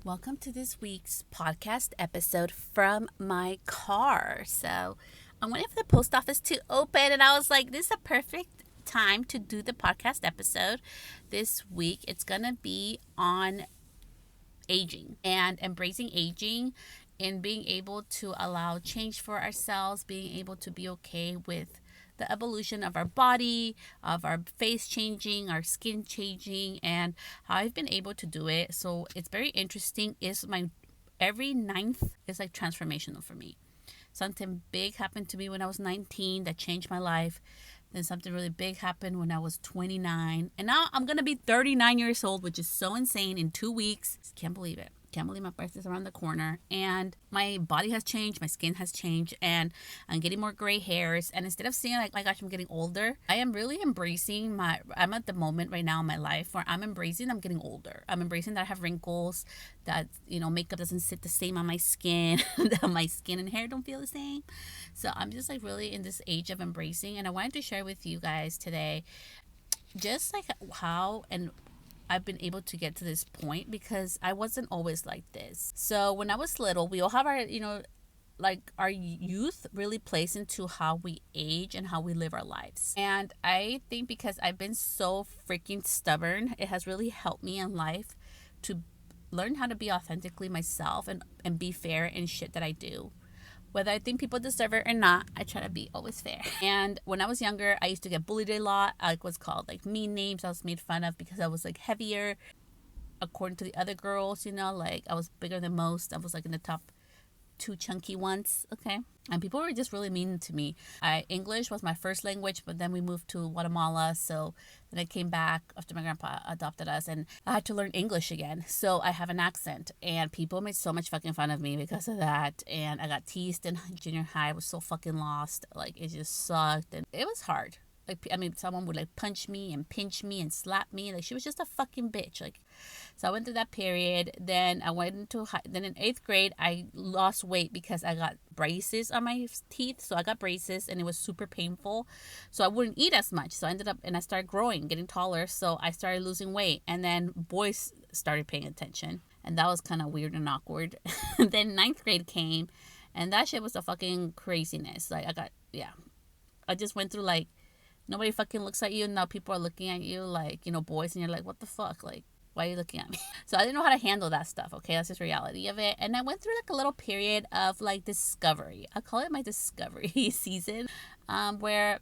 Welcome to this week's podcast episode from my car. So I'm waiting for the post office to open, and I was like, this is a perfect time to do the podcast episode this week. It's going to be on aging and embracing aging and being able to allow change for ourselves, being able to be okay with the evolution of our body, of our face changing, our skin changing, and how I've been able to do it. So it's very interesting. Is my every ninth is like transformational for me. Something big happened to me when I was 19 that changed my life. Then something really big happened when I was 29. And now I'm going to be 39 years old, which is so insane in 2 weeks. Can't believe it. Can't believe my birthday's around the corner. And my body has changed. My skin has changed. And I'm getting more gray hairs. And instead of saying like, my gosh, I'm getting older, I am really embracing I'm at the moment right now in my life where I'm getting older. I'm embracing that I have wrinkles, that, makeup doesn't sit the same on my skin, that my skin and hair don't feel the same. So I'm just like really in this age of embracing. And I wanted to share with you guys today just like how and I've been able to get to this point because I wasn't always like this. So when I was little, we all have our, like our youth really plays into how we age and how we live our lives. And I think because I've been so freaking stubborn, it has really helped me in life to learn how to be authentically myself and be fair in shit that I do. Whether I think people deserve it or not, I try to be always fair. And when I was younger, I used to get bullied a lot. I was called like mean names. I was made fun of because I was like heavier. According to the other girls, like I was bigger than most. I was like in the top 2 chunky ones, okay? And people were just really mean to me. English was my first language, but then we moved to Guatemala. So then I came back after my grandpa adopted us, and I had to learn English again. So I have an accent, and people made so much fucking fun of me because of that. And I got teased in junior high. I was so fucking lost. Like, it just sucked, and it was hard. Like, I mean, someone would like punch me and pinch me and slap me. Like, she was just a fucking bitch. Like, so I went through that period. Then I went into then in 8th grade, I lost weight because I got braces on my teeth. So I got braces and it was super painful. So I wouldn't eat as much. So I ended up, and I started growing, getting taller. So I started losing weight. And then boys started paying attention. And that was kind of weird and awkward. Then 9th grade came, and that shit was a fucking craziness. Like, I just went through like, nobody fucking looks at you, and now people are looking at you like, boys, and you're like, what the fuck? Like, why are you looking at me? So I didn't know how to handle that stuff, okay? That's just reality of it. And I went through like a little period of like discovery. I call it my discovery season, where,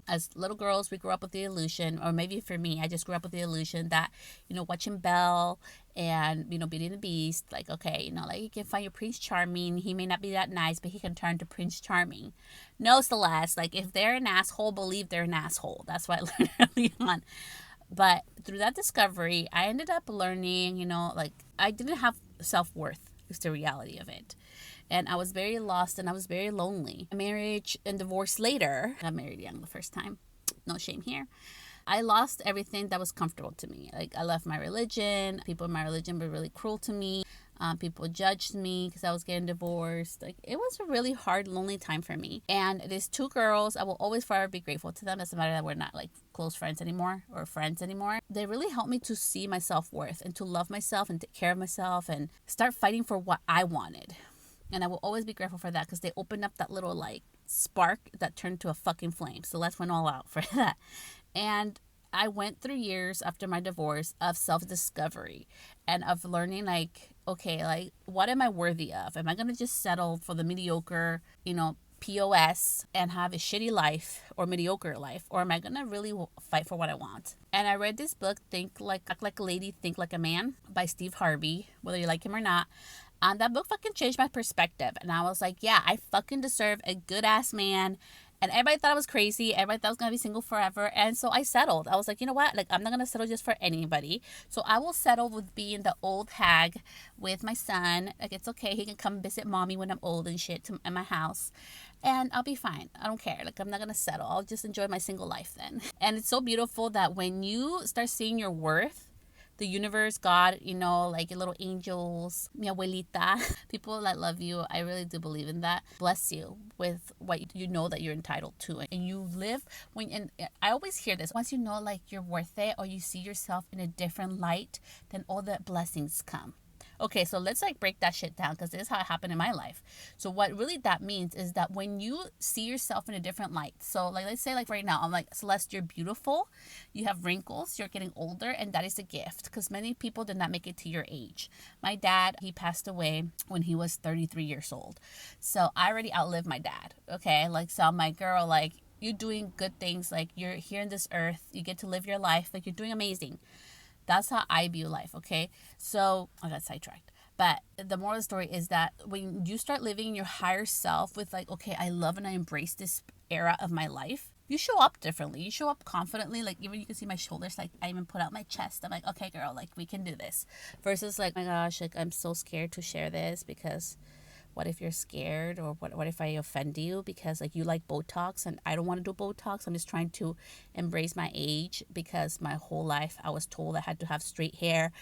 as little girls, we grew up with the illusion, or maybe for me, I just grew up with the illusion that, watching Belle and, Beauty and the Beast, like, okay, like you can find your Prince Charming. He may not be that nice, but he can turn to Prince Charming. No, Celeste, like if they're an asshole, believe they're an asshole. That's what I learned early on. But through that discovery, I ended up learning, like I didn't have self-worth is the reality of it. And I was very lost and I was very lonely. Marriage and divorce later. I got married young the first time. No shame here. I lost everything that was comfortable to me. Like I left my religion. People in my religion were really cruel to me. People judged me because I was getting divorced. Like it was a really hard, lonely time for me. And these 2 girls, I will always forever be grateful to them. Doesn't matter that we're not like close friends anymore or friends anymore. They really helped me to see my self-worth and to love myself and take care of myself and start fighting for what I wanted. And I will always be grateful for that because they opened up that little like spark that turned to a fucking flame. So let's went all out for that. And I went through years after my divorce of self-discovery and of learning like, okay, like what am I worthy of? Am I going to just settle for the mediocre, POS and have a shitty life or mediocre life? Or am I going to really fight for what I want? And I read this book, Act Like a Lady, Think Like a Man by Steve Harvey, whether you like him or not. And that book fucking changed my perspective. And I was like, yeah, I fucking deserve a good ass man. And everybody thought I was crazy. Everybody thought I was going to be single forever. And so I settled. I was like, you know what? Like, I'm not going to settle just for anybody. So I will settle with being the old hag with my son. Like, it's okay. He can come visit mommy when I'm old and shit at my house. And I'll be fine. I don't care. Like, I'm not going to settle. I'll just enjoy my single life then. And it's so beautiful that when you start seeing your worth, the universe, God, like your little angels, mi abuelita, people that love you. I really do believe in that. Bless you with what you know that you're entitled to. And you live and I always hear this. Once you know like you're worth it or you see yourself in a different light, then all the blessings come. Okay, so let's like break that shit down because this is how it happened in my life. So what really that means is that when you see yourself in a different light. So like let's say like right now I'm like, Celeste, you're beautiful, you have wrinkles, you're getting older, and that is a gift because many people did not make it to your age. My dad, he passed away when he was 33 years old. So I already outlived my dad. Okay, like so I'm like, girl, like you're doing good things, like you're here in this earth, you get to live your life, like you're doing amazing. That's how I view life, okay? So I got sidetracked. But the moral of the story is that when you start living in your higher self with like, okay, I love and I embrace this era of my life, you show up differently. You show up confidently. Like even you can see my shoulders, like I even put out my chest. I'm like, okay, girl, like we can do this. Versus like, oh my gosh, like I'm so scared to share this because what if you're scared, or what if I offend you because like you like Botox and I don't want to do Botox. I'm just trying to embrace my age because my whole life I was told I had to have straight hair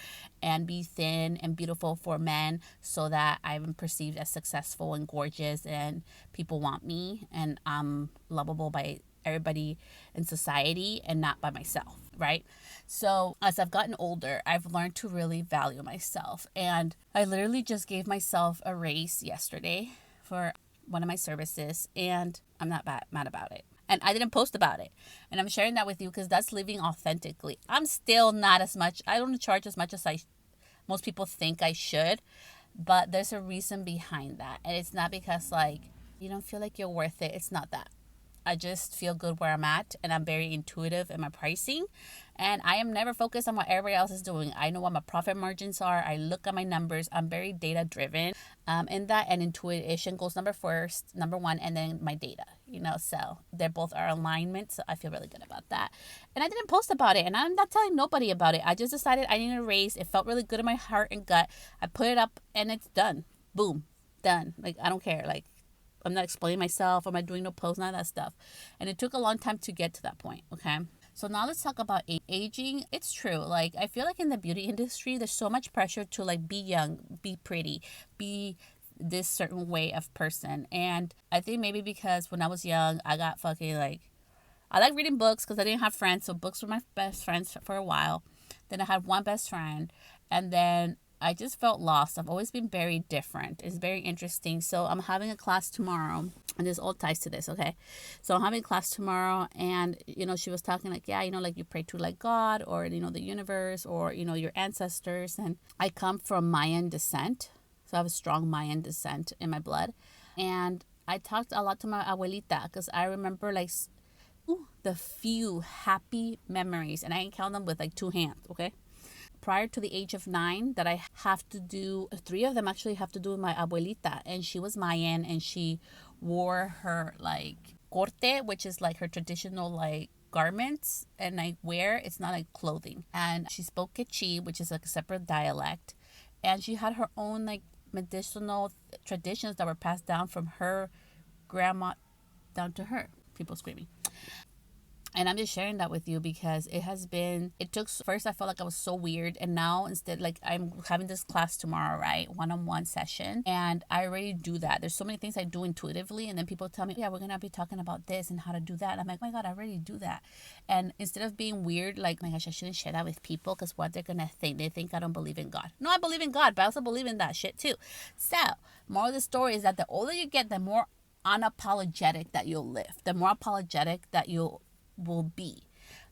and be thin and beautiful for men so that I'm perceived as successful and gorgeous and people want me and I'm lovable by everybody in society and not by myself, right? So as I've gotten older, I've learned to really value myself. And I literally just gave myself a raise yesterday for one of my services, and I'm not mad about it. And I didn't post about it. And I'm sharing that with you because that's living authentically. I'm still not as much, I don't charge as much as most people think I should, but there's a reason behind that. And it's not because like you don't feel like you're worth it. It's not that. I just feel good where I'm at, and I'm very intuitive in my pricing, and I am never focused on what everybody else is doing. I know what my profit margins are. I look at my numbers. I'm very data driven in that, and intuition goes number one, and then my data, so they're both our alignment. So I feel really good about that. And I didn't post about it, and I'm not telling nobody about it. I just decided I needed a raise. It felt really good in my heart and gut. I put it up and it's done. Boom, done. Like, I don't care. Like, I'm not explaining myself. I'm not doing no posts, none of that stuff. And it took a long time to get to that point, okay? So now let's talk about aging. It's true. Like, I feel like in the beauty industry, there's so much pressure to, like, be young, be pretty, be this certain way of person. And I think maybe because when I was young, I got fucking, like, I like reading books because I didn't have friends. So books were my best friends for a while. Then I had one best friend. And then I just felt lost. I've always been very different. It's very interesting. So I'm having a class tomorrow, and this all ties to this, okay? So I'm having a class tomorrow, and, she was talking like, yeah, like you pray to like God or, the universe or, your ancestors. And I come from Mayan descent. So I have a strong Mayan descent in my blood. And I talked a lot to my abuelita because I remember like the few happy memories, and I can count them with like two hands, okay? Prior to the age of 9 that I have to do, 3 of them actually have to do with my abuelita, and she was Mayan, and she wore her like corte, which is like her traditional like garments and like wear. It's not like clothing. And she spoke Quechua, which is like a separate dialect, and she had her own like medicinal traditions that were passed down from her grandma down to her. People screaming. And I'm just sharing that with you because it took, first I felt like I was so weird. And now instead, like I'm having this class tomorrow, right? One-on-one session. And I already do that. There's so many things I do intuitively. And then people tell me, yeah, we're going to be talking about this and how to do that. And I'm like, oh my God, I already do that. And instead of being weird, like, oh my gosh, I shouldn't share that with people because what they're going to think. They think I don't believe in God. No, I believe in God, but I also believe in that shit too. So, moral of the story is that the older you get, the more unapologetic that you'll live. The more apologetic that you'll will be.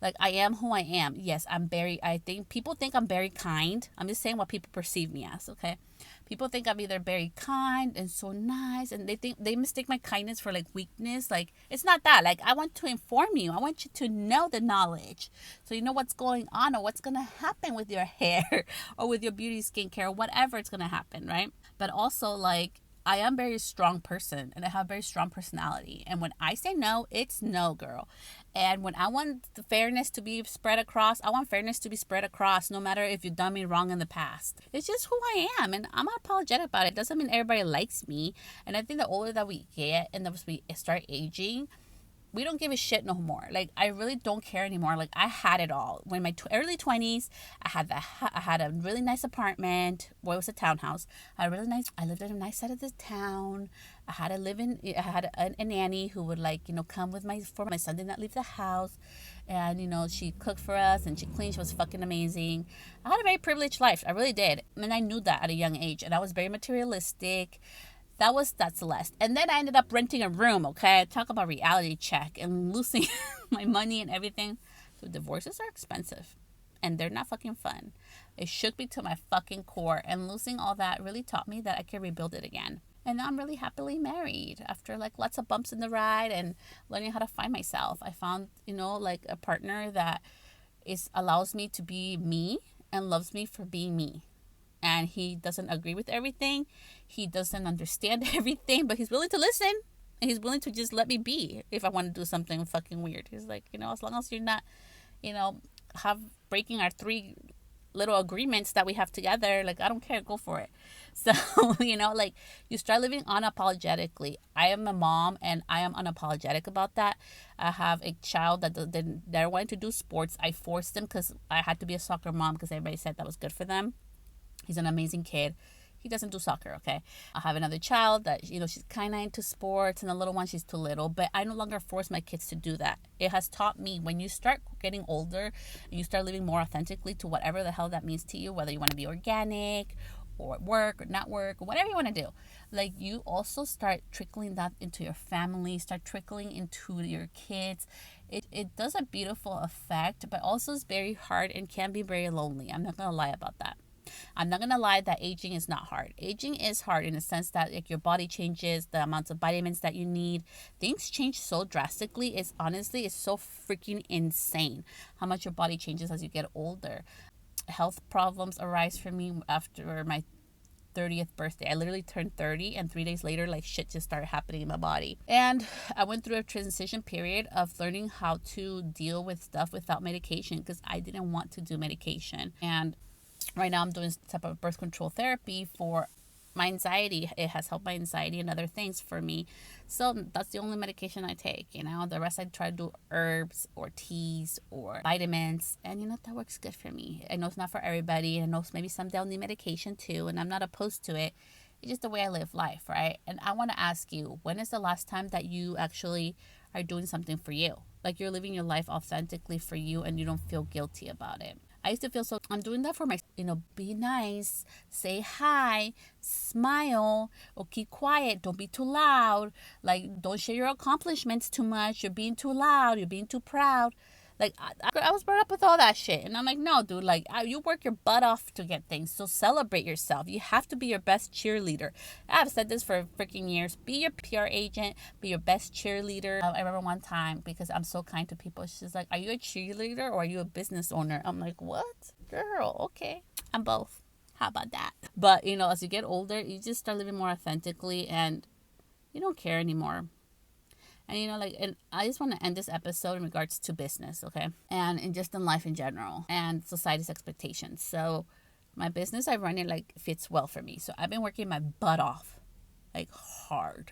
Like, I am who I am. Yes, I think people think I'm very kind. I'm just saying what people perceive me as, okay? People think I'm either very kind and so nice, and they mistake my kindness for like weakness. Like, it's not that. Like, I want to inform you. I want you to know the knowledge so you know what's going on or what's going to happen with your hair or with your beauty, skincare, or whatever it's going to happen, right? But also, like, I am a very strong person, and I have a very strong personality. And when I say no, it's no, girl. And when I want the fairness to be spread across, I want fairness to be spread across, no matter if you've done me wrong in the past. It's just who I am, and I'm not apologetic about it. It doesn't mean everybody likes me. And I think the older that we get and that we start aging, we don't give a shit no more. Like, I really don't care anymore. Like, I had it all. When my early 20s, I had a really nice apartment. Well, it was a townhouse. I lived in a nice side of the town. I had a nanny who would, like, come with for my son did not leave the house. And, she cooked for us and she cleaned. She was fucking amazing. I had a very privileged life. I really did. And I knew that at a young age. And I was very materialistic. That's Celeste. And then I ended up renting a room, okay? Talk about reality check and losing my money and everything. So divorces are expensive. And they're not fucking fun. It shook me to my fucking core. And losing all that really taught me that I could rebuild it again. And now I'm really happily married after like lots of bumps in the ride and learning how to find myself. I found, like a partner that allows me to be me and loves me for being me. And he doesn't agree with everything. He doesn't understand everything, but he's willing to listen. And he's willing to just let me be if I want to do something fucking weird. He's like, as long as you're not, breaking our 3 little agreements that we have together, like, I don't care, go for it. So, like, you start living unapologetically. I am a mom and I am unapologetic about that. I have a child that wanted to do sports. I forced them because I had to be a soccer mom because everybody said that was good for them. He's an amazing kid. He doesn't do soccer, okay? I have another child that, she's kind of into sports, and the little one, she's too little. But I no longer force my kids to do that. It has taught me when you start getting older and you start living more authentically to whatever the hell that means to you, whether you want to be organic or work or not work or whatever you want to do. Like, you also start trickling that into your family, start trickling into your kids. It does a beautiful effect, but also is very hard and can be very lonely. I'm not going to lie about that. I'm not going to lie that aging is not hard. Aging is hard in the sense that, like, your body changes, the amounts of vitamins that you need. Things change so drastically. It's so freaking insane how much your body changes as you get older. Health problems arise for me after my 30th birthday. I literally turned 30, and 3 days later, like, shit just started happening in my body. And I went through a transition period of learning how to deal with stuff without medication because I didn't want to do medication. And right now I'm doing some type of birth control therapy for my anxiety. It has helped my anxiety and other things for me. So that's the only medication I take, The rest I try to do herbs or teas or vitamins. And, that works good for me. I know it's not for everybody. I know maybe some they'll need medication too. And I'm not opposed to it. It's just the way I live life, right? And I want to ask you, when is the last time that you actually are doing something for you? Like, you're living your life authentically for you and you don't feel guilty about it. I used to feel so, I'm doing that for my, be nice, say hi, smile, or keep quiet. Don't be too loud. Like, don't share your accomplishments too much. You're being too loud. You're being too proud. Like, I was brought up with all that shit. And I'm like, no, dude, like, you work your butt off to get things. So celebrate yourself. You have to be your best cheerleader. I've said this for freaking years. Be your PR agent. Be your best cheerleader. I remember one time, because I'm so kind to people, she's like, are you a cheerleader or are you a business owner? I'm like, what? Girl, okay. I'm both. How about that? But, as you get older, you just start living more authentically and you don't care anymore. And, and I just want to end this episode in regards to business, okay? And just in life in general and society's expectations. So my business, I run it like fits well for me. So I've been working my butt off, like hard,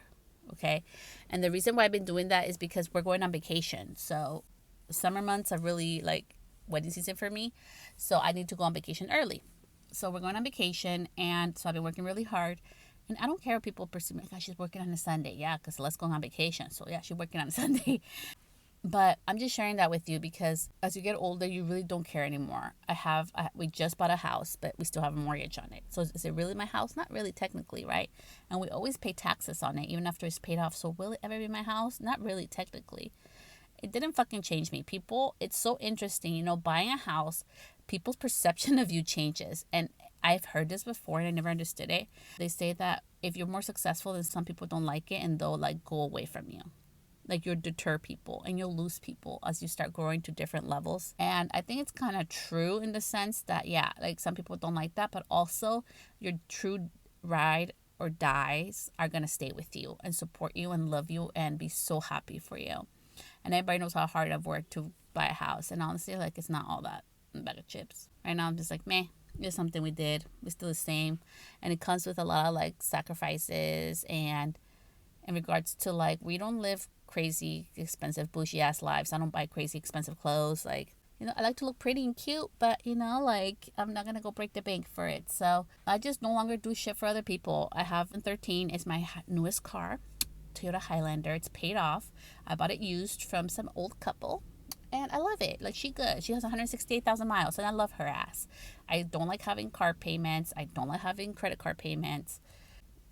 okay? And the reason why I've been doing that is because we're going on vacation. So summer months are really like wedding season for me. So I need to go on vacation early. So we're going on vacation. And so I've been working really hard. And I don't care if people perceive me, like, she's working on a Sunday. Yeah, because let's go on vacation. So, yeah, she's working on a Sunday. But I'm just sharing that with you because as you get older, you really don't care anymore. We just bought a house, but we still have a mortgage on it. So is it really my house? Not really, technically, right? And we always pay taxes on it, even after it's paid off. So will it ever be my house? Not really, technically. It didn't fucking change me. People, it's so interesting, buying a house, people's perception of you changes. And I've heard this before and I never understood it. They say that if you're more successful, then some people don't like it and they'll like go away from you. Like, you'll deter people and you'll lose people as you start growing to different levels. And I think it's kind of true in the sense that, yeah, like some people don't like that, but also your true ride or dies are going to stay with you and support you and love you and be so happy for you. And everybody knows how hard I've worked to buy a house. And honestly, like, it's not all that a bag of chips. Right now, I'm just like, meh. It's something we did. We're still the same. And it comes with a lot of, like, sacrifices. And in regards to, like, we don't live crazy expensive bougie ass lives. I don't buy crazy expensive clothes. Like, I like to look pretty and cute, but like, I'm not gonna go break the bank for it. So I just no longer do shit for other people. I have 13 is my newest car, Toyota Highlander. It's paid off. I bought it used from some old couple. And I love it. Like, she good. She has 168,000 miles, and I love her ass. I don't like having car payments. I don't like having credit card payments.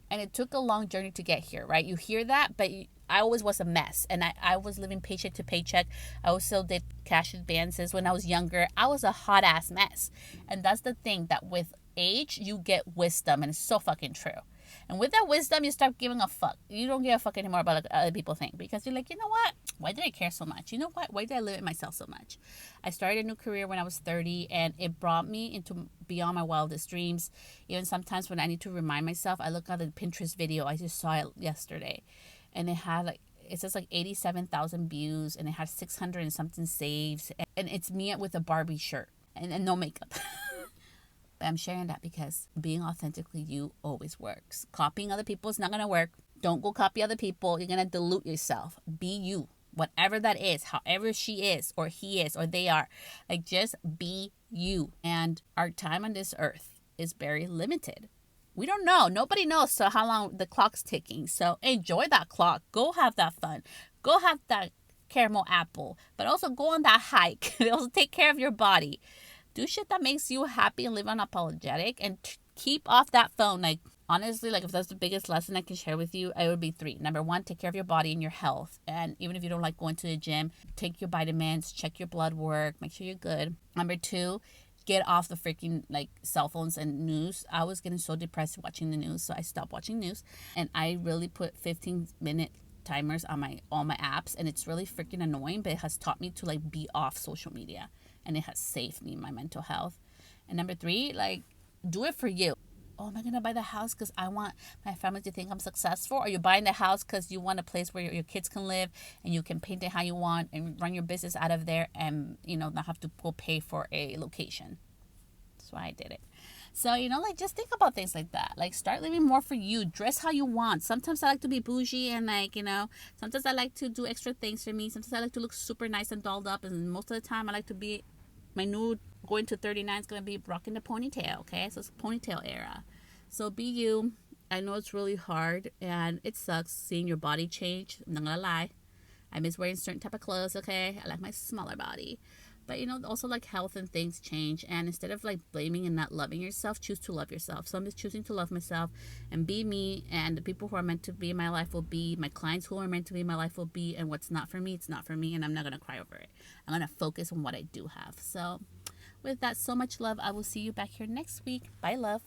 And it took a long journey to get here, right? You hear that, but I always was a mess. And I was living paycheck to paycheck. I also did cash advances when I was younger. I was a hot ass mess. And that's the thing, that with age, you get wisdom. And it's so fucking true. And with that wisdom, you start giving a fuck. You don't give a fuck anymore about what other people think, because you're like, you know what? Why did I care so much? You know what? Why did I limit myself so much? I started a new career when I was 30, and it brought me into beyond my wildest dreams. Even sometimes when I need to remind myself, I look at the Pinterest video. I just saw it yesterday, and it says like 87,000 views, and it has 600 and something saves, and it's me with a Barbie shirt and no makeup. But I'm sharing that because being authentically you always works. Copying other people is not going to work. Don't go copy other people. You're going to dilute yourself. Be you. Whatever that is, however she is or he is or they are. Like, just be you. And our time on this earth is very limited. We don't know. Nobody knows so how long the clock's ticking. So enjoy that clock. Go have that fun. Go have that caramel apple. But also go on that hike. Also take care of your body. Do shit that makes you happy and live unapologetic, and keep off that phone. Like, honestly, like, if that's the biggest lesson I can share with you, it would be 3. Number 1, take care of your body and your health. And even if you don't like going to the gym, take your vitamins, check your blood work, make sure you're good. Number 2, get off the freaking like cell phones and news. I was getting so depressed watching the news, so I stopped watching news, and I really put 15-minute timers on all my apps, and it's really freaking annoying, but it has taught me to like be off social media, and it has saved me my mental health. And number 3, like, do it for you. Oh, am I gonna buy the house because I want my family to think I'm successful? Or you're buying the house because you want a place where your kids can live and you can paint it how you want and run your business out of there, and not have to pay for a location. That's why I did it. So, like, just think about things like that. Like, start living more for you. Dress how you want. Sometimes I like to be bougie and, like, sometimes I like to do extra things for me. Sometimes I like to look super nice and dolled up. And most of the time I like to be, my new going to 39 is going to be rocking the ponytail, okay? So it's ponytail era. So be you. I know it's really hard and it sucks seeing your body change. I'm not going to lie. I miss wearing certain type of clothes, okay? I like my smaller body. But, also, like, health and things change. And instead of, like, blaming and not loving yourself, choose to love yourself. So I'm just choosing to love myself and be me. And the people who are meant to be in my life will be. My clients who are meant to be in my life will be. And what's not for me, it's not for me. And I'm not going to cry over it. I'm going to focus on what I do have. So with that, so much love. I will see you back here next week. Bye, love.